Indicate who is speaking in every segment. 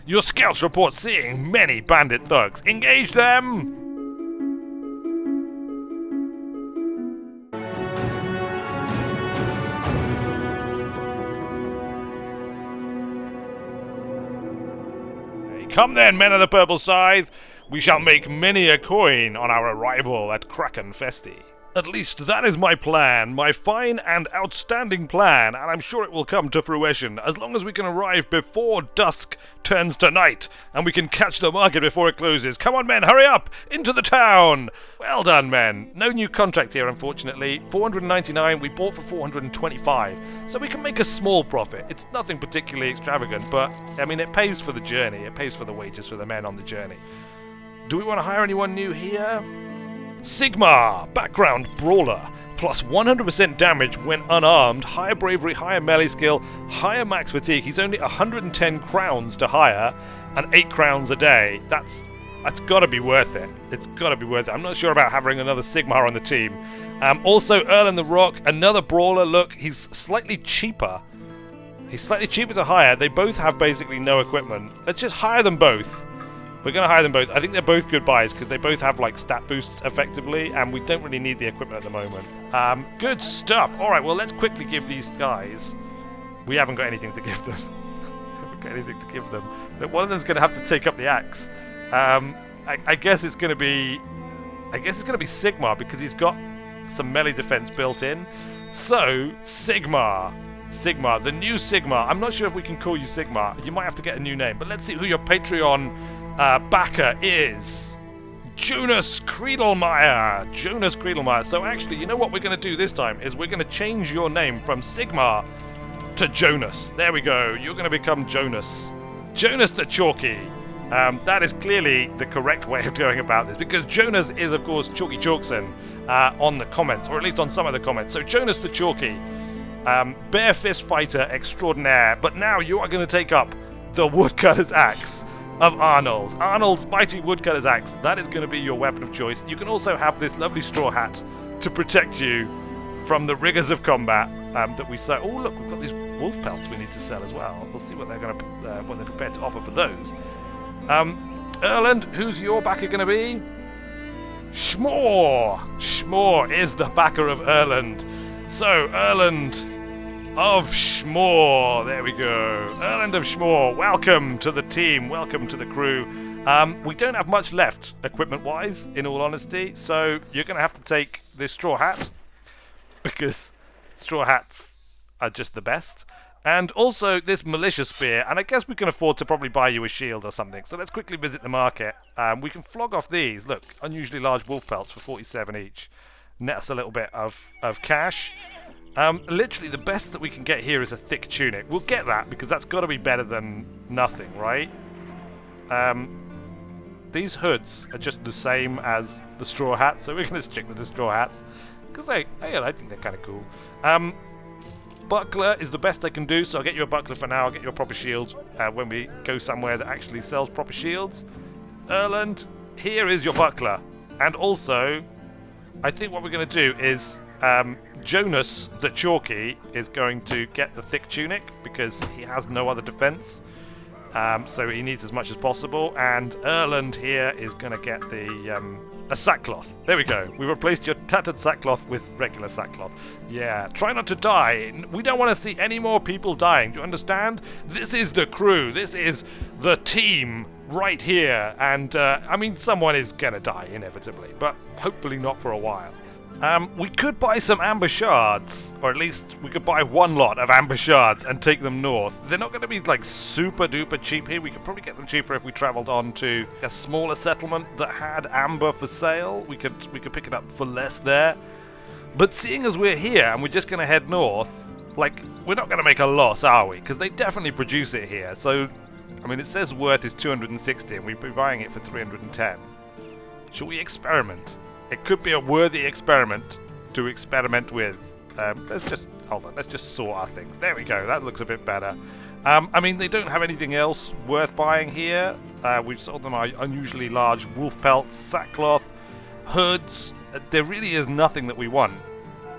Speaker 1: Your scouts report seeing many bandit thugs. Engage them! Come then, men of the Purple Scythe! We shall make many a coin on our arrival at Kraken Festi. At least that is my plan, my fine and outstanding plan, and I'm sure it will come to fruition, as long as we can arrive before dusk turns to night, and we can catch the market before it closes. Come on, men, hurry up! Into the town! Well done, men. No new contract here, unfortunately. 499, we bought for 425, so we can make a small profit. It's nothing particularly extravagant, but, I mean, it pays for the journey. It pays for the wages for the men on the journey. Do we want to hire anyone new here? Sigma, background brawler, plus 100% damage when unarmed, higher bravery, higher melee skill, higher max fatigue. He's only 110 crowns to hire, and 8 crowns a day. That's got to be worth it. It's got to be worth it. I'm not sure about having another Sigma on the team. Also, Erlen the Rock, another brawler. Look, he's slightly cheaper. He's slightly cheaper to hire. They both have basically no equipment. Let's just hire them both. We're going to hire them both. I think they're both good buys because they both have like stat boosts effectively, and we don't really need the equipment at the moment. Good stuff. All right, well, let's quickly give these guys. We haven't got anything to give them. Haven't got anything to give them. But one of them's going to have to take up the axe. I guess it's going to be. I guess it's going to be Sigma because he's got some melee defense built in. So Sigma, the new Sigma. I'm not sure if we can call you Sigma. You might have to get a new name. But let's see who your Patreon backer is. Jonas Creedlemeyer. So actually, you know what we're going to do this time is we're going to change your name from Sigma to Jonas. There we go. You're going to become Jonas. Jonas the Chalky. That is clearly the correct way of going about this, because Jonas is, of course, Chalky Chalkson on the comments, or at least on some of the comments. So Jonas the Chalky, bare fist fighter extraordinaire, but now you are going to take up the woodcutter's axe of Arnold. Arnold's mighty woodcutter's axe. That is going to be your weapon of choice. You can also have this lovely straw hat to protect you from the rigors of combat that we sell. Oh, look, we've got these wolf pelts we need to sell as well. We'll see what they're going to, what they're prepared to offer for those. Erland, who's your backer going to be? Schmore. Schmore is the backer of Erland. So, Erland of Schmore. There we go. Erland of Schmore. Welcome to the team. Welcome to the crew. We don't have much left, equipment-wise, in all honesty. So, you're going to have to take this straw hat, because straw hats are just the best. And also this militia spear, and I guess we can afford to probably buy you a shield or something. So let's quickly visit the market. We can flog off these. Look, unusually large wolf pelts for 47 each. Net us a little bit of cash. Literally the best that we can get here is a thick tunic. We'll get that because that's got to be better than nothing, right? These hoods are just the same as the straw hats, so we're going to stick with the straw hats. Because I think they're kind of cool. Buckler is the best I can do, so I'll get you a buckler for now. I'll get you a proper shield when we go somewhere that actually sells proper shields. Erland, here is your buckler. And also, I think what we're going to do is Jonas the Chalky is going to get the thick tunic because he has no other defense. So he needs as much as possible. And Erland here is going to get the a sackcloth. There we go. We replaced your tattered sackcloth with regular sackcloth. Yeah, try not to die. We don't want to see any more people dying. Do you understand? This is the crew. This is the team right here. And, I mean, someone is going to die inevitably, but hopefully not for a while. We could buy some amber shards, or at least we could buy one lot of amber shards and take them north. They're not going to be like super duper cheap here. We could probably get them cheaper if we traveled on to a smaller settlement that had amber for sale. We could pick it up for less there. But seeing as we're here and we're just going to head north, like, we're not going to make a loss, are we? Because they definitely produce it here. So, I mean, it says worth is 260 and we'd be buying it for 310. Should we experiment? It could be a worthy experiment to experiment with. Let's just sort our things. There we go. That looks a bit better. I mean, they don't have anything else worth buying here. We've sold them our unusually large wolf pelts, sackcloth, hoods. There really is nothing that we want.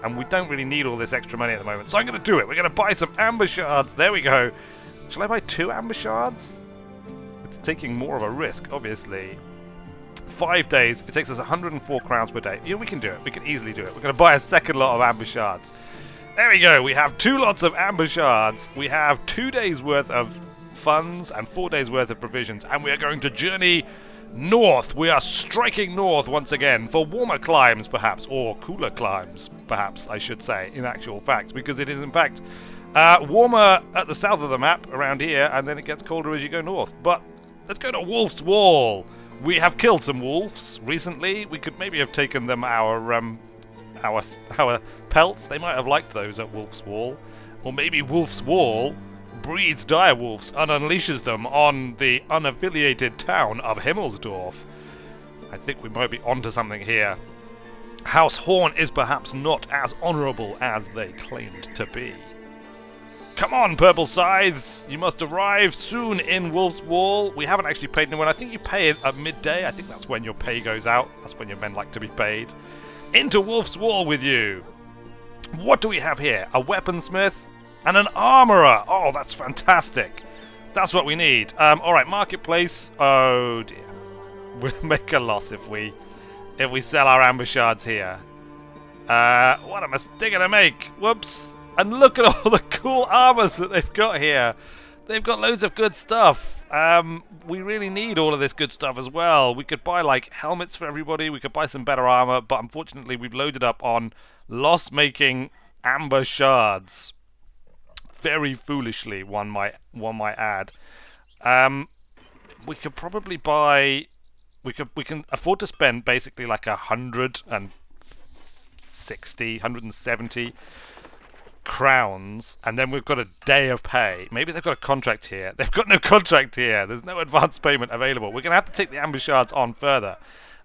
Speaker 1: And we don't really need all this extra money at the moment. So I'm going to do it. We're going to buy some amber shards. There we go. Shall I buy 2 amber shards? It's taking more of a risk, obviously. 5 days. It takes us 104 crowns per day. Yeah, we can do it. We can easily do it. We're going to buy a second lot of amber shards. There we go. We have 2 lots of amber shards. We have 2 days worth of funds and 4 days worth of provisions. And we are going to journey north. We are striking north once again for warmer climes, perhaps. Or cooler climes, perhaps, I should say, in actual fact. Because it is, in fact, warmer at the south of the map around here. And then it gets colder as you go north. But let's go to Wolf's Wall. We have killed some wolves recently. We could maybe have taken them our pelts. They might have liked those at Wolf's Wall. Or maybe Wolf's Wall breeds dire wolves and unleashes them on the unaffiliated town of Himmelsdorf. I think we might be onto something here. House Horn is perhaps not as honourable as they claimed to be. Come on, Purple Scythes! You must arrive soon in Wolf's Wall. We haven't actually paid anyone. I think you pay it at midday. I think that's when your pay goes out. That's when your men like to be paid. Into Wolf's Wall with you. What do we have here? A weaponsmith and an armourer. Oh, that's fantastic. That's what we need. Alright, marketplace. Oh dear. We'll make a loss if we sell our amber shards here. What a mistake to make. Whoops. And look at all the cool armors that they've got here. They've got loads of good stuff. We really need all of this good stuff as well. We could buy like helmets for everybody. We could buy some better armor. But unfortunately, we've loaded up on loss-making amber shards. Very foolishly, one might add. We could probably buy. We can afford to spend basically like 170 crowns, and then we've got a day of pay. Maybe they've got a contract here. They've got no contract here. There's no advance payment available. We're going to have to take the amber shards on further.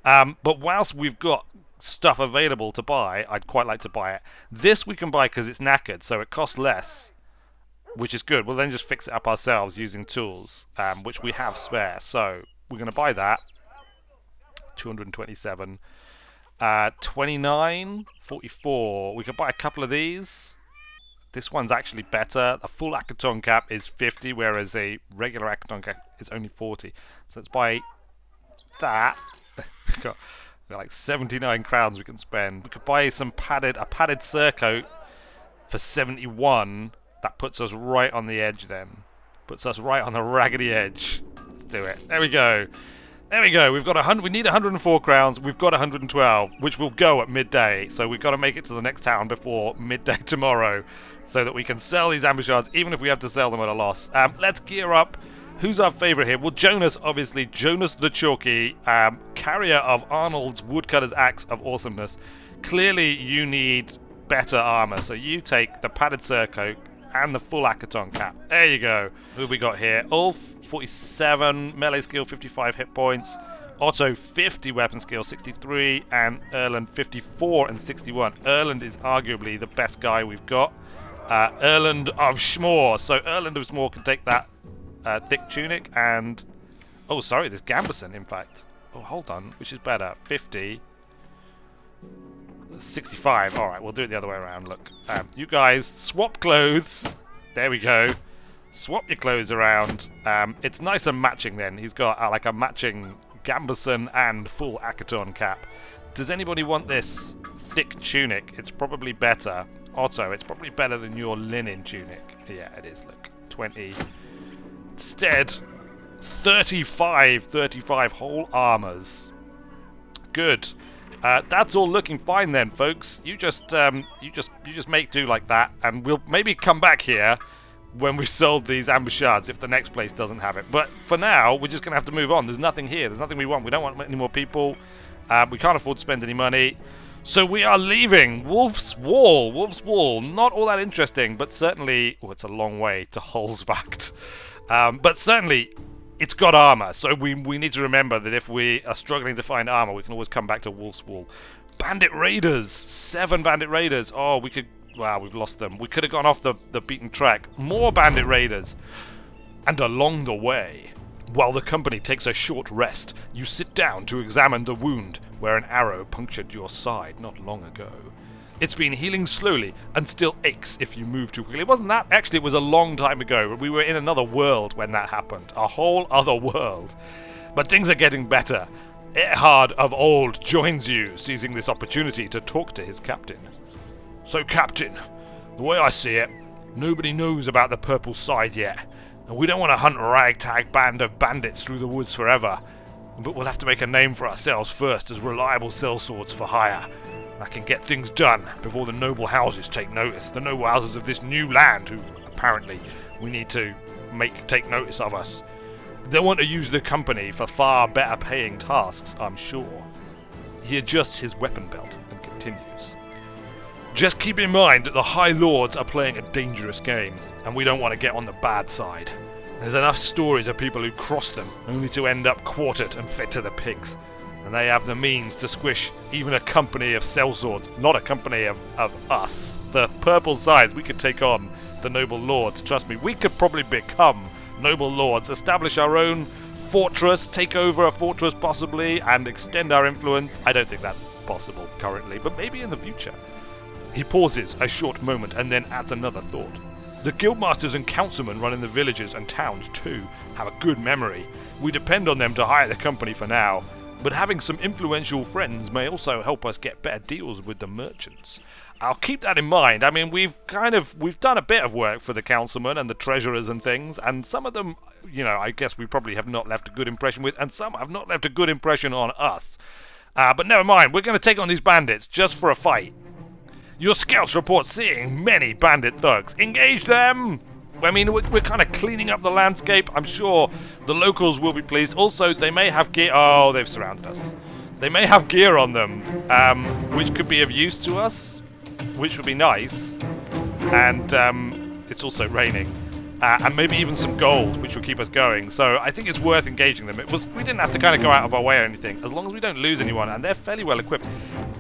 Speaker 1: But whilst we've got stuff available to buy, I'd quite like to buy it. This we can buy because it's knackered, so it costs less, which is good. We'll then just fix it up ourselves using tools, which we have spare. So we're going to buy that. 227. 29, 44. We could buy a couple of these. This one's actually better. A full Akaton cap is 50, whereas a regular Akaton cap is only 40. So let's buy that. We've got like 79 crowns we can spend. We could buy a padded surcoat for 71. That puts us right on the edge then. Puts us right on the raggedy edge. Let's do it. There we go. There we go. We've got 100. We need 104 crowns. We've got 112, which will go at midday. So we've got to make it to the next town before midday tomorrow, so that we can sell these amber shards, even if we have to sell them at a loss. Let's gear up. Who's our favourite here? Well, Jonas, obviously. Jonas the Chalky, carrier of Arnold's Woodcutter's Axe of Awesomeness. Clearly, you need better armour, so you take the padded surcoat and the full Akaton cap. There you go. Who have we got here? Ulf, 47, melee skill, 55 hit points. Otto, 50 weapon skill, 63, and Erland, 54 and 61. Erland is arguably the best guy we've got. Erland of Schmore. So Erland of Schmore can take that thick tunic and... Oh, sorry, there's Gambison, in fact. Oh, hold on. Which is better? 50... 65. Alright, we'll do it the other way around. Look, you guys swap clothes. There we go. Swap your clothes around. It's nice and matching then. He's got like a matching Gambison and full Akaton cap. Does anybody want this thick tunic? It's probably better. Otto, it's probably better than your linen tunic. Yeah, it is. Look, 20. Instead, 35 whole armors. Good. That's all looking fine then, folks. You just make do like that, and we'll maybe come back here when we've sold these amber shards if the next place doesn't have it. But for now, we're just gonna have to move on. There's nothing here. There's nothing we want. We don't want any more people. We can't afford to spend any money, so we are leaving Wolf's Wall. Wolf's Wall, not all that interesting, but certainly, oh, it's a long way to Holzwacht. But certainly, it's got armor, so we need to remember that if we are struggling to find armor, we can always come back to Wolf's Wall. Bandit Raiders! 7 Bandit Raiders. Oh, we could... Wow, we've lost them. We could have gone off the beaten track. More Bandit Raiders. And along the way, while the company takes a short rest, you sit down to examine the wound where an arrow punctured your side not long ago. It's been healing slowly and still aches if you move too quickly. It wasn't that. Actually, it was a long time ago. We were in another world when that happened. A whole other world. But things are getting better. Erhard of Old joins you, seizing this opportunity to talk to his captain. So, Captain, the way I see it, nobody knows about the Purple Scythe yet, and we don't want to hunt a ragtag band of bandits through the woods forever. But we'll have to make a name for ourselves first as reliable sellswords for hire. That can get things done before the noble houses take notice. The noble houses of this new land, who apparently we need to take notice of us. They'll want to use the company for far better paying tasks, I'm sure. He adjusts his weapon belt and continues. Just keep in mind that the High Lords are playing a dangerous game, and we don't want to get on the bad side. There's enough stories of people who cross them, only to end up quartered and fed to the pigs. And they have the means to squish even a company of sellswords, not a company of us. The Purple Scythe, we could take on the noble lords. Trust me, we could probably become noble lords, establish our own fortress, take over a fortress possibly, and extend our influence. I don't think that's possible currently, but maybe in the future. He pauses a short moment and then adds another thought. The guildmasters and councilmen running the villages and towns too have a good memory. We depend on them to hire the company for now, but having some influential friends may also help us get better deals with the merchants. I'll keep that in mind. I mean, we've done a bit of work for the councilmen and the treasurers and things, and some of them, I guess we probably have not left a good impression with, and some have not left a good impression on us. But never mind, we're going to take on these bandits just for a fight. Your scouts report seeing many bandit thugs. Engage them! I mean, we're kind of cleaning up the landscape. I'm sure the locals will be pleased. Also, they may have gear. Oh, they've surrounded us. They may have gear on them, which could be of use to us, which would be nice. And it's also raining. And maybe even some gold, which will keep us going. So I think it's worth engaging them. We didn't have to kind of go out of our way or anything, as long as we don't lose anyone, and they're fairly well equipped.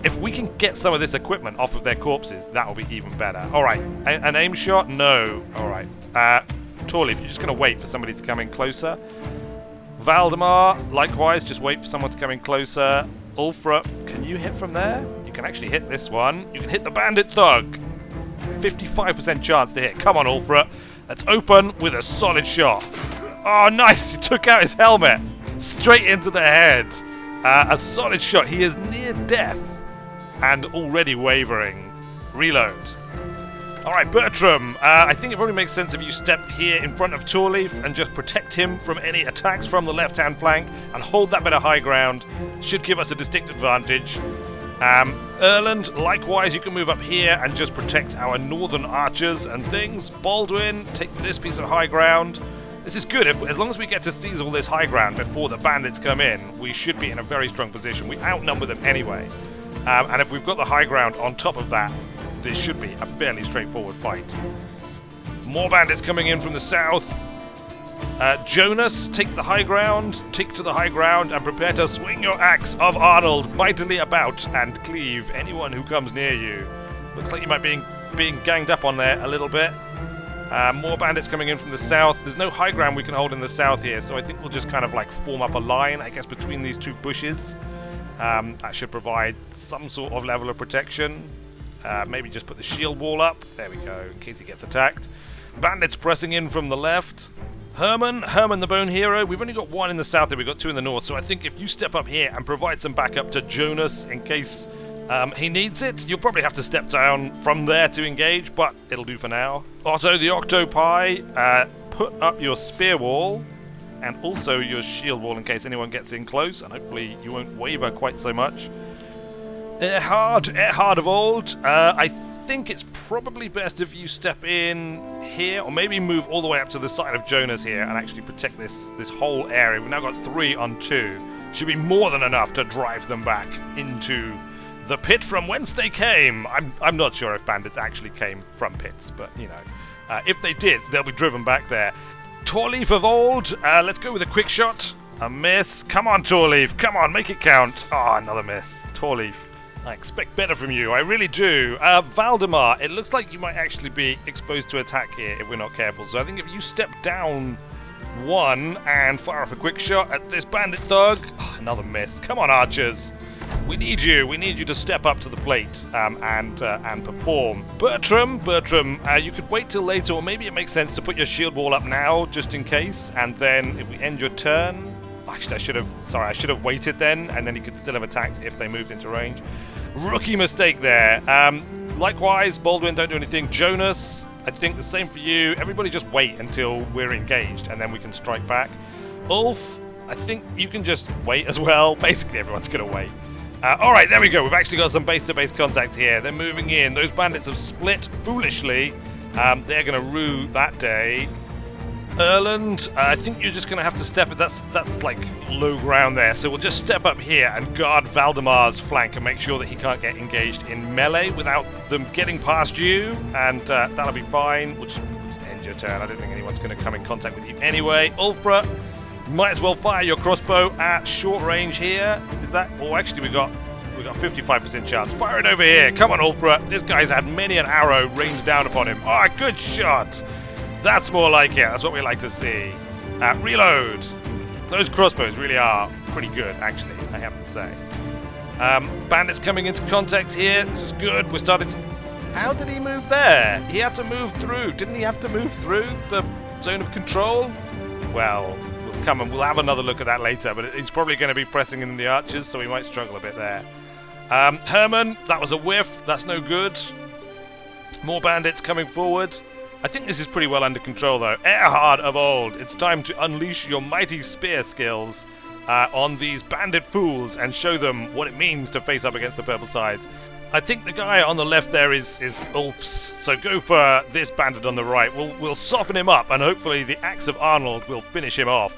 Speaker 1: If we can get some of this equipment off of their corpses, that will be even better. Alright, an aim shot? No. Alright. Torleaf, you're just going to wait for somebody to come in closer. Valdemar, likewise, just wait for someone to come in closer. Ulfra, can you hit from there? You can actually hit this one. You can hit the bandit thug. 55% chance to hit. Come on, Ulfra. Let's open with a solid shot. Oh, nice! He took out his helmet. Straight into the head. A solid shot. He is near death. And already wavering. Reload. Alright, Bertram. I think it probably makes sense if you step here in front of Torleaf and just protect him from any attacks from the left-hand flank and hold that bit of high ground. Should give us a distinct advantage. Erland, likewise, you can move up here and just protect our northern archers and things. Baldwin, take this piece of high ground. This is good. As long as we get to seize all this high ground before the bandits come in, we should be in a very strong position. We outnumber them anyway. And if we've got the high ground on top of that, this should be a fairly straightforward fight. More bandits coming in from the south. Jonas, take the high ground, take to the high ground, and prepare to swing your axe of Arnold mightily about and cleave anyone who comes near you. Looks like you might be being ganged up on there a little bit. More bandits coming in from the south. There's no high ground we can hold in the south here, so I think we'll just kind of like form up a line, I guess, between these two bushes. That should provide some sort of level of protection. Maybe just put the shield wall up. There we go, in case he gets attacked. Bandits pressing in from the left. Herman the Bone Hero. We've only got one in the south there, we've got two in the north, so I think if you step up here and provide some backup to Jonas in case he needs it, you'll probably have to step down from there to engage, but it'll do for now. Otto the Octopi, put up your spear wall and also your shield wall in case anyone gets in close, and hopefully you won't waver quite so much. Erhard of Old, I think it's probably best if you step in here, or maybe move all the way up to the side of Jonas here and actually protect this whole area. We've now got 3 on 2. Should be more than enough to drive them back into the pit from whence they came. I'm not sure if bandits actually came from pits, but if they did, they'll be driven back there. Torleaf of Old, let's go with a quick shot. A miss. Come on, Torleaf. Come on, make it count. Oh, another miss. Torleaf, I expect better from you, I really do. Valdemar, it looks like you might actually be exposed to attack here if we're not careful. So I think if you step down 1 and fire off a quick shot at this bandit thug. Oh, another miss. Come on, archers. we need you. We need you to step up to the plate and perform. Bertram, you could wait till later, or maybe it makes sense to put your shield wall up now, just in case. And then if we end your turn, actually, I should have waited then, and then he could still have attacked if they moved into range. Rookie mistake there. Likewise, Baldwin, don't do anything. Jonas, I think the same for you. Everybody just wait until we're engaged, and then we can strike back. Ulf, I think you can just wait as well. Basically, everyone's going to wait. Alright, there we go. We've actually got some base-to-base contact here. They're moving in. Those bandits have split foolishly. They're going to rue that day. Erland, I think you're just going to have to step it. That's like low ground there. So we'll just step up here and guard Valdemar's flank and make sure that he can't get engaged in melee without them getting past you. And that'll be fine. We'll just end your turn. I don't think anyone's going to come in contact with you anyway. Ulfra, might as well fire your crossbow at short range here. Is that? Oh, actually, we got 55% chance. Fire it over here. Come on, Ulfra. This guy's had many an arrow rained down upon him. Oh, good shot. That's more like it. That's what we like to see. Reload. Those crossbows really are pretty good, actually, I have to say. Bandits coming into contact here. This is good. We're starting to... How did he move there? He had to move through. Didn't he have to move through the zone of control? Well, we'll come and we'll have another look at that later, but he's probably going to be pressing in the archers, so we might struggle a bit there. Herman, that was a whiff. That's no good. More bandits coming forward. I think this is pretty well under control, though. Erhard of old, it's time to unleash your mighty spear skills on these bandit fools and show them what it means to face up against the Purple Scythes. I think the guy on the left there is Ulf's, so go for this bandit on the right. We'll soften him up, and hopefully the Axe of Arnold will finish him off.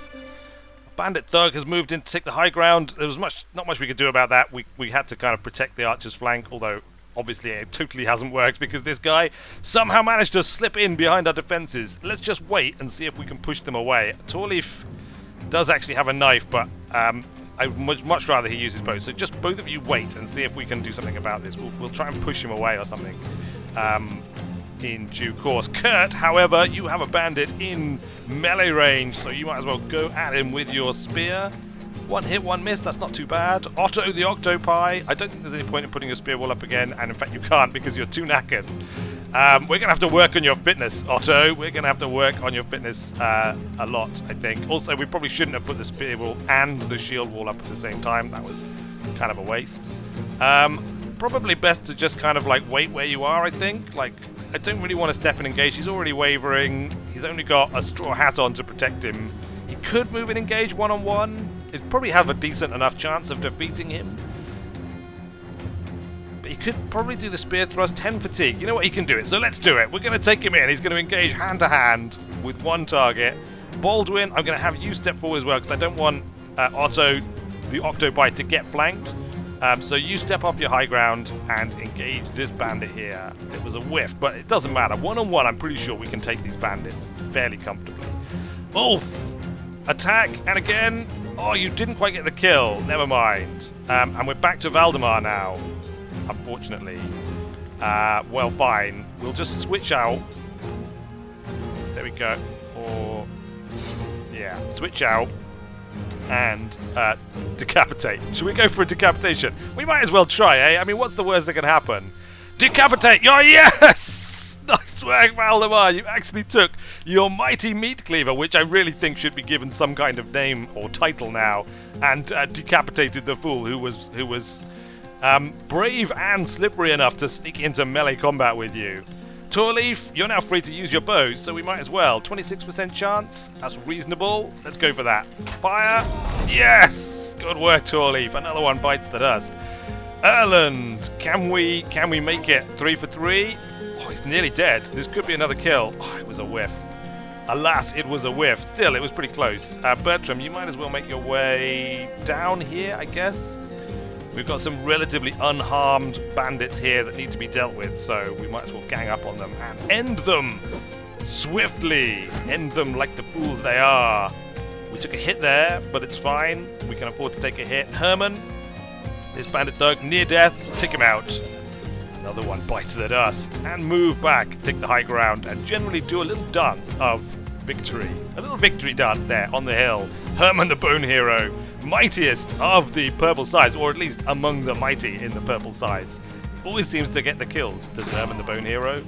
Speaker 1: Bandit Thug has moved in to take the high ground. There was not much we could do about that. We had to kind of protect the archer's flank, although... Obviously, it totally hasn't worked because this guy somehow managed to slip in behind our defenses. Let's just wait and see if we can push them away. Torleif does actually have a knife, but I would much rather he uses both. So just both of you wait and see if we can do something about this. We'll try and push him away or something in due course. Kurt, however, you have a bandit in melee range, so you might as well go at him with your spear. One hit, one miss, that's not too bad. Otto the Octopi, I don't think there's any point in putting a spear wall up again, and in fact you can't because you're too knackered. We're going to have to work on your fitness, Otto. We're going to have to work on your fitness a lot, I think. Also, we probably shouldn't have put the spear wall and the shield wall up at the same time. That was kind of a waste. Probably best to just kind of like wait where you are, I think. Like, I don't really want to step and engage. He's already wavering. He's only got a straw hat on to protect him. He could move and engage one-on-one. It'd probably have a decent enough chance of defeating him. But he could probably do the spear thrust, 10 fatigue. You know what? He can do it, so let's do it. We're going to take him in. He's going to engage hand-to-hand with one target. Baldwin, I'm going to have you step forward as well because I don't want Otto, the Octopi, to get flanked. So you step off your high ground and engage this bandit here. It was a whiff, but it doesn't matter. One-on-one, I'm pretty sure we can take these bandits fairly comfortably. Ulf! Attack, and again... Oh, you didn't quite get the kill. Never mind. And we're back to Valdemar now, unfortunately. Well, fine. We'll just switch out. There we go. Or... yeah, switch out. And decapitate. Should we go for a decapitation? We might as well try, eh? I mean, what's the worst that can happen? Decapitate! Oh, yes! Nice work, Valdemar. You actually took your mighty meat cleaver, which I really think should be given some kind of name or title now, and decapitated the fool who was brave and slippery enough to sneak into melee combat with you. Torleif, you're now free to use your bows, so we might as well. 26% chance. That's reasonable. Let's go for that. Fire. Yes! Good work, Torleif. Another one bites the dust. Erland, can we make it 3 for 3? Oh, he's nearly dead. This could be another kill. Oh, it was a whiff. Alas, it was a whiff. Still, it was pretty close. Bertram, you might as well make your way down here, I guess. We've got some relatively unharmed bandits here that need to be dealt with, so we might as well gang up on them and end them swiftly. End them like the fools they are. We took a hit there, but it's fine. We can afford to take a hit. Herman, this bandit thug, near death. Take him out. Another one bites the dust. And move back, take the high ground, and generally do a little dance of victory. A little victory dance there on the hill. Herman the Bone Hero mightiest of the Purple Scythes, or at least among the mighty in the Purple Scythes. Always seems to get the kills, Deserving the Bone Hero.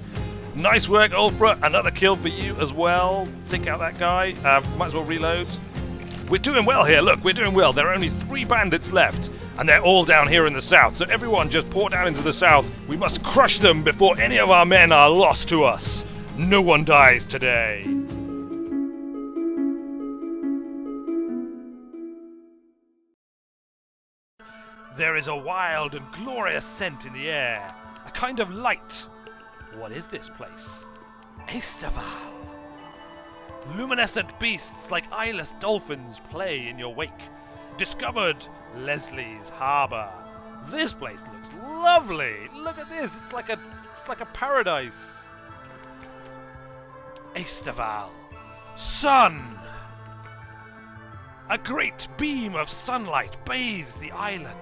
Speaker 1: Nice work, Ulfra. Another kill for you as well. Take out that guy. Might as well reload. We're doing well here. Look, we're doing well. There are only 3 bandits left, and they're all down here in the south. So everyone just pour down into the south. We must crush them before any of our men are lost to us. No one dies today. There is a wild and glorious scent in the air. A kind of light. What is this place? Aestaval. Luminescent beasts like eyeless dolphins play in your wake. Discovered Leslie's Harbour. This place looks lovely. Look at this. It's like a paradise. Aestaval. Sun. A great beam of sunlight bathes the island.